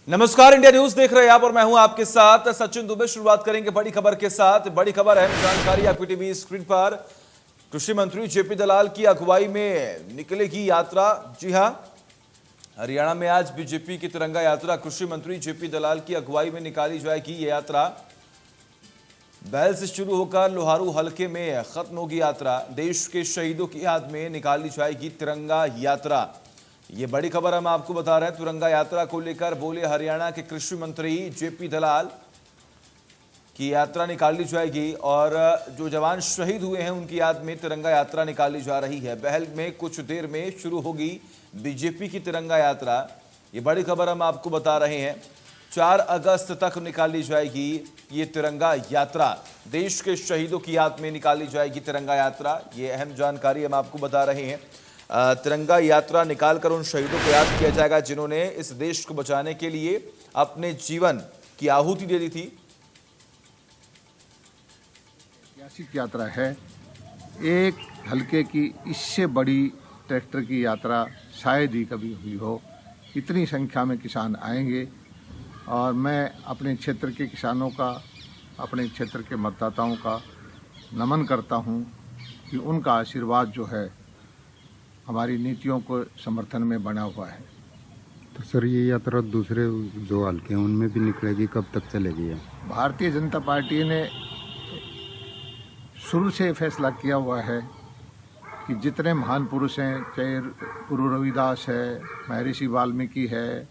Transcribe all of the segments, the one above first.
नमस्कार, India news देख रहे हैं आप और मैं हूं आपके साथ सचिन दुबे। शुरुआत करेंगे बड़ी खबर के साथ। बड़ी खबर है, जानकारी आपकी टीवी स्क्रीन पर। कृषि मंत्री जेपी दलाल की अगुवाई में निकलेगी यात्रा। जी हां, हरियाणा में आज बीजेपी की तिरंगा यात्रा कृषि मंत्री जेपी दलाल की अगुवाई में निकाली जाएगी। ये यात्रा बैल से शुरू होकर लोहारू हलके में खत्म होगी। यात्रा देश के शहीदों की याद में निकाली जाएगी तिरंगा यात्रा। ये बड़ी खबर हम आपको बता रहे हैं। तिरंगा यात्रा को लेकर बोले हरियाणा के कृषि मंत्री जेपी दलाल की यात्रा निकाली जाएगी और जो जवान शहीद हुए हैं उनकी याद में तिरंगा यात्रा निकाली जा रही है। बहल में कुछ देर में शुरू होगी बीजेपी की तिरंगा यात्रा। ये बड़ी खबर हम आपको बता रहे हैं। 4 अगस्त तक निकाली जाएगी ये तिरंगा यात्रा। देश के शहीदों की याद में निकाली जाएगी तिरंगा यात्रा। ये अहम जानकारी हम आपको बता रहे हैं। तिरंगा यात्रा निकालकर उन शहीदों को याद किया जाएगा जिन्होंने इस देश को बचाने के लिए अपने जीवन की आहुति दे दी थी। ऐतिहासिक यात्रा है। एक हल्के की इससे बड़ी ट्रैक्टर की यात्रा शायद ही कभी हुई हो। इतनी संख्या में किसान आएंगे और मैं अपने क्षेत्र के किसानों का, अपने क्षेत्र के मतदाताओं का नमन करता हूं कि उनका आशीर्वाद जो है हमारी नीतियों को समर्थन में बना हुआ है। तो सर, ये यात्रा दूसरे जो हल्के हैं उनमें भी निकलेगी, कब तक चलेगी? भारतीय जनता पार्टी ने शुरू से फैसला किया हुआ है कि जितने महान पुरुष हैं, चाहे गुरु रविदास है, महर्षि वाल्मीकि है,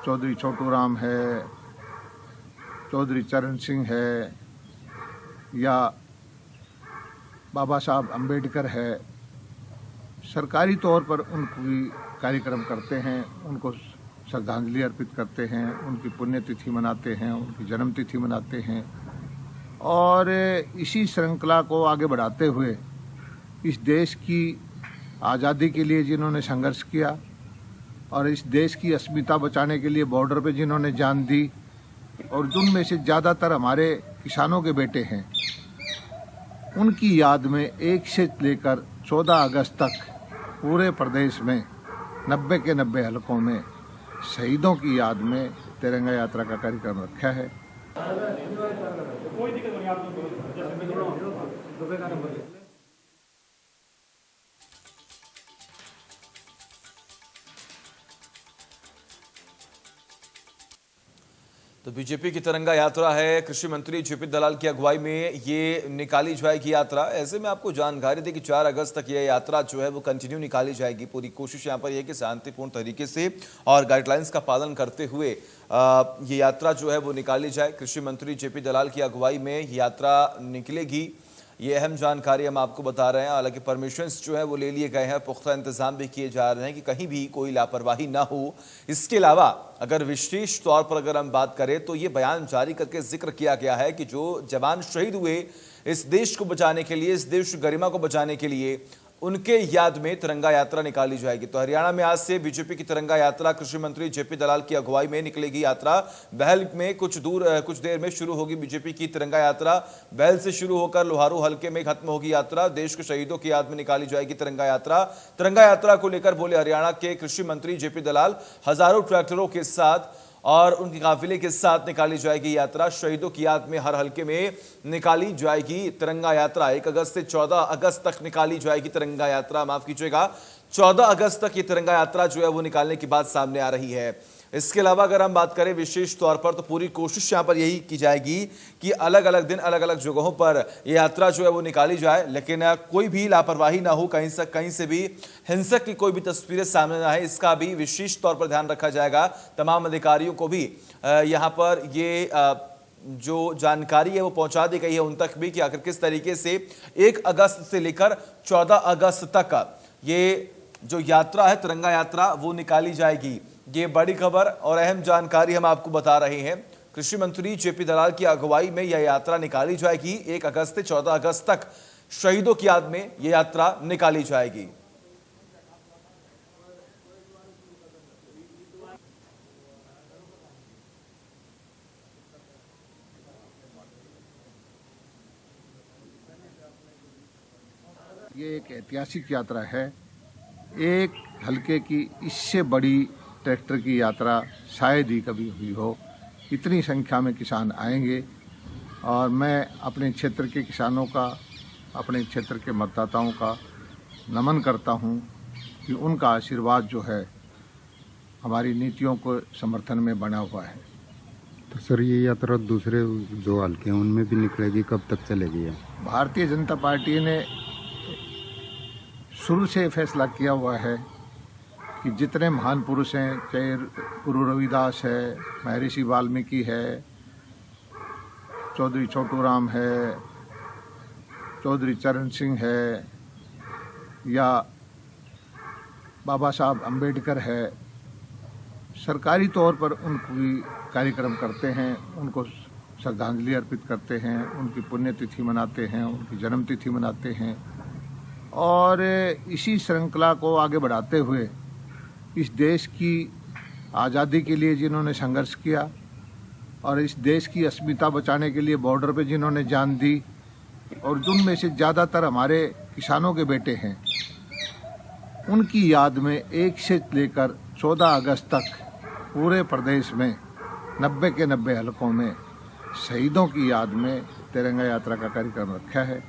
चौधरी छोटू राम है, चौधरी चरण सिंह है, या बाबा साहब अम्बेडकर है, सरकारी तौर पर उनकी कार्यक्रम करते हैं, उनको श्रद्धांजलि अर्पित करते हैं, उनकी पुण्यतिथि मनाते हैं, उनकी जन्मतिथि मनाते हैं और इसी श्रृंखला को आगे बढ़ाते हुए इस देश की आज़ादी के लिए जिन्होंने संघर्ष किया और इस देश की अस्मिता बचाने के लिए बॉर्डर पे जिन्होंने जान दी और जिनमें से ज़्यादातर हमारे किसानों के बेटे हैं, उनकी याद में 1 से लेकर 14 अगस्त तक पूरे प्रदेश में 90 के 90 हलकों में शहीदों की याद में तिरंगा यात्रा का कार्यक्रम रखा है। तो बीजेपी की तिरंगा यात्रा है, कृषि मंत्री जेपी दलाल की अगुवाई में ये निकाली जाएगी यात्रा। ऐसे में आपको जानकारी दें कि 4 अगस्त तक ये यात्रा जो है वो कंटिन्यू निकाली जाएगी। पूरी कोशिश यहाँ पर यह कि शांतिपूर्ण तरीके से और गाइडलाइंस का पालन करते हुए ये यात्रा जो है वो निकाली जाए। कृषि मंत्री जेपी दलाल की अगुवाई में यात्रा निकलेगी, ये अहम जानकारी हम आपको बता रहे हैं। हालांकि परमिशंस जो है वो ले लिए गए हैं, पुख्ता इंतजाम भी किए जा रहे हैं कि कहीं भी कोई लापरवाही ना हो। इसके अलावा अगर विशेष तौर पर अगर हम बात करें तो ये बयान जारी करके जिक्र किया गया है कि जो जवान शहीद हुए इस देश को बचाने के लिए, इस देश की गरिमा को बचाने के लिए, उनके याद में तिरंगा यात्रा निकाली जाएगी। तो हरियाणा में आज से बीजेपी की तिरंगा यात्रा कृषि मंत्री जेपी दलाल की अगुवाई में निकलेगी यात्रा। बहल में कुछ देर में शुरू होगी बीजेपी की तिरंगा यात्रा। बहल से शुरू होकर लोहारू हलके में खत्म होगी यात्रा। देश के शहीदों की याद में निकाली जाएगी तिरंगा यात्रा। तिरंगा यात्रा को लेकर बोले हरियाणा के कृषि मंत्री जेपी दलाल, हजारों ट्रैक्टरों के साथ और उनके काफिले के साथ निकाली जाएगी यात्रा। शहीदों की याद में हर हलके में निकाली जाएगी तिरंगा यात्रा। 1 अगस्त से 14 अगस्त तक निकाली जाएगी तिरंगा यात्रा। माफ कीजिएगा, 14 अगस्त तक ये तिरंगा यात्रा जो है वो निकालने की बात सामने आ रही है। इसके अलावा अगर हम बात करें विशेष तौर पर तो पूरी कोशिश यहां पर यही की जाएगी कि अलग अलग दिन अलग अलग जगहों पर यह यात्रा जो है वो निकाली जाए, लेकिन कोई भी लापरवाही ना हो, कहीं से भी हिंसक की कोई भी तस्वीरें सामने ना आए, इसका भी विशेष तौर पर ध्यान रखा जाएगा। तमाम अधिकारियों को भी यहां पर ये जो जानकारी है वो पहुंचा दी गई है उन तक भी कि आखिर किस तरीके से 1 अगस्त से लेकर 14 अगस्त तक ये जो यात्रा है तिरंगा यात्रा वो निकाली जाएगी। ये बड़ी खबर और अहम जानकारी हम आपको बता रहे हैं। कृषि मंत्री जेपी दलाल की अगुवाई में यह यात्रा निकाली जाएगी। 1 अगस्त से 14 अगस्त तक शहीदों की याद में यह यात्रा निकाली जाएगी। ये एक ऐतिहासिक यात्रा है। एक हल्के की इससे बड़ी ट्रैक्टर की यात्रा शायद ही कभी हुई हो। इतनी संख्या में किसान आएंगे और मैं अपने क्षेत्र के किसानों का, अपने क्षेत्र के मतदाताओं का नमन करता हूं कि उनका आशीर्वाद जो है हमारी नीतियों को समर्थन में बना हुआ है। तो सर ये यात्रा दूसरे जो हल्के हैं उनमें भी निकलेगी, कब तक चलेगी ये? भारतीय जनता पार्टी ने शुरू से फैसला किया हुआ है कि जितने महान पुरुष हैं, चाहे गुरु रविदास है, महर्षि वाल्मीकि है, चौधरी छोटू राम है, चौधरी चरण सिंह है, या बाबा साहब अम्बेडकर है, सरकारी तौर पर उनकी कार्यक्रम करते हैं, उनको श्रद्धांजलि अर्पित करते हैं, उनकी पुण्यतिथि मनाते हैं, उनकी जन्मतिथि मनाते हैं और इसी श्रृंखला को आगे बढ़ाते हुए इस देश की आज़ादी के लिए जिन्होंने संघर्ष किया और इस देश की अस्मिता बचाने के लिए बॉर्डर पे जिन्होंने जान दी और जिनमें से ज़्यादातर हमारे किसानों के बेटे हैं, उनकी याद में 1 से लेकर 14 अगस्त तक पूरे प्रदेश में 90 के 90 हलकों में शहीदों की याद में तिरंगा यात्रा का कार्यक्रम रखा है।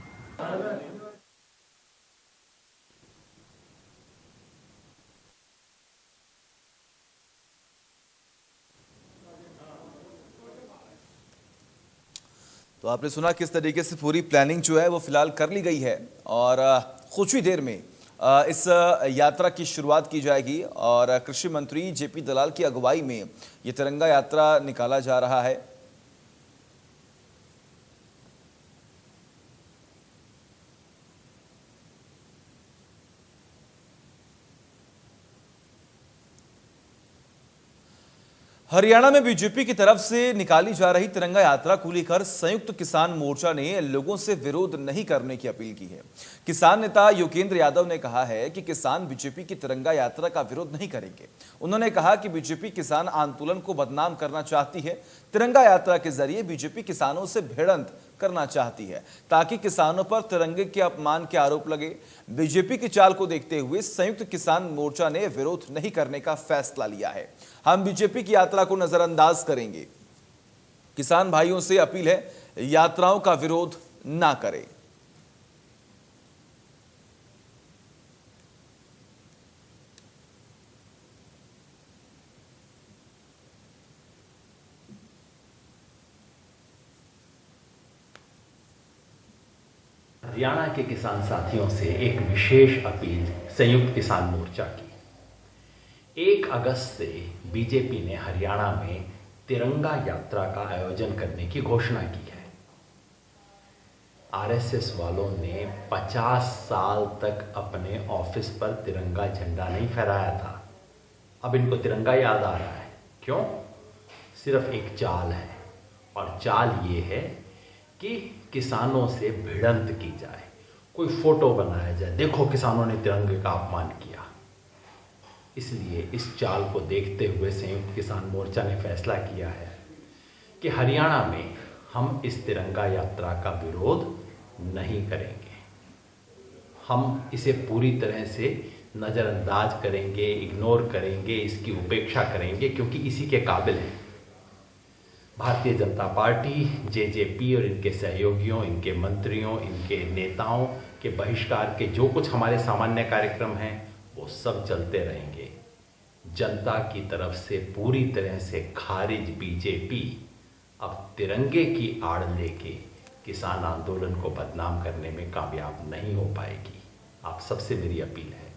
तो आपने सुना किस तरीके से पूरी प्लानिंग जो है वो फिलहाल कर ली गई है और कुछ ही देर में इस यात्रा की शुरुआत की जाएगी और कृषि मंत्री जेपी दलाल की अगुवाई में ये तिरंगा यात्रा निकाला जा रहा है। हरियाणा में बीजेपी की तरफ से निकाली जा रही तिरंगा यात्रा को लेकर संयुक्त किसान मोर्चा ने लोगों से विरोध नहीं करने की अपील की है। किसान नेता योगेंद्र यादव ने कहा है कि किसान बीजेपी की तिरंगा यात्रा का विरोध नहीं करेंगे। उन्होंने कहा कि बीजेपी किसान आंदोलन को बदनाम करना चाहती है। तिरंगा यात्रा के जरिए बीजेपी किसानों से भिड़ंत करना चाहती है ताकि किसानों पर तिरंगे के अपमान के आरोप लगे। बीजेपी की चाल को देखते हुए संयुक्त किसान मोर्चा ने विरोध नहीं करने का फैसला लिया है। हम बीजेपी की यात्रा को नजरअंदाज करेंगे। किसान भाइयों से अपील है, यात्राओं का विरोध ना करें। हरियाणा के किसान साथियों से एक विशेष अपील संयुक्त किसान मोर्चा की। 1 अगस्त से बीजेपी ने हरियाणा में तिरंगा यात्रा का आयोजन करने की घोषणा की है। आरएसएस वालों ने 50 साल तक अपने ऑफिस पर तिरंगा झंडा नहीं फहराया था। अब इनको तिरंगा याद आ रहा है। क्यों? सिर्फ एक चाल है और चाल ये है कि किसानों से भिड़ंत की जाए, कोई फोटो बनाया जाए, देखो किसानों ने तिरंगे का अपमान किया। इसलिए इस चाल को देखते हुए संयुक्त किसान मोर्चा ने फैसला किया है कि हरियाणा में हम इस तिरंगा यात्रा का विरोध नहीं करेंगे। हम इसे पूरी तरह से नज़रअंदाज करेंगे, इग्नोर करेंगे, इसकी उपेक्षा करेंगे क्योंकि इसी के काबिल है। भारतीय जनता पार्टी, जेजेपी और इनके सहयोगियों, इनके मंत्रियों, इनके नेताओं के बहिष्कार के जो कुछ हमारे सामान्य कार्यक्रम हैं वो सब चलते रहेंगे। जनता की तरफ से पूरी तरह से खारिज बीजेपी अब तिरंगे की आड़ लेके किसान आंदोलन को बदनाम करने में कामयाब नहीं हो पाएगी। आप सबसे मेरी अपील है,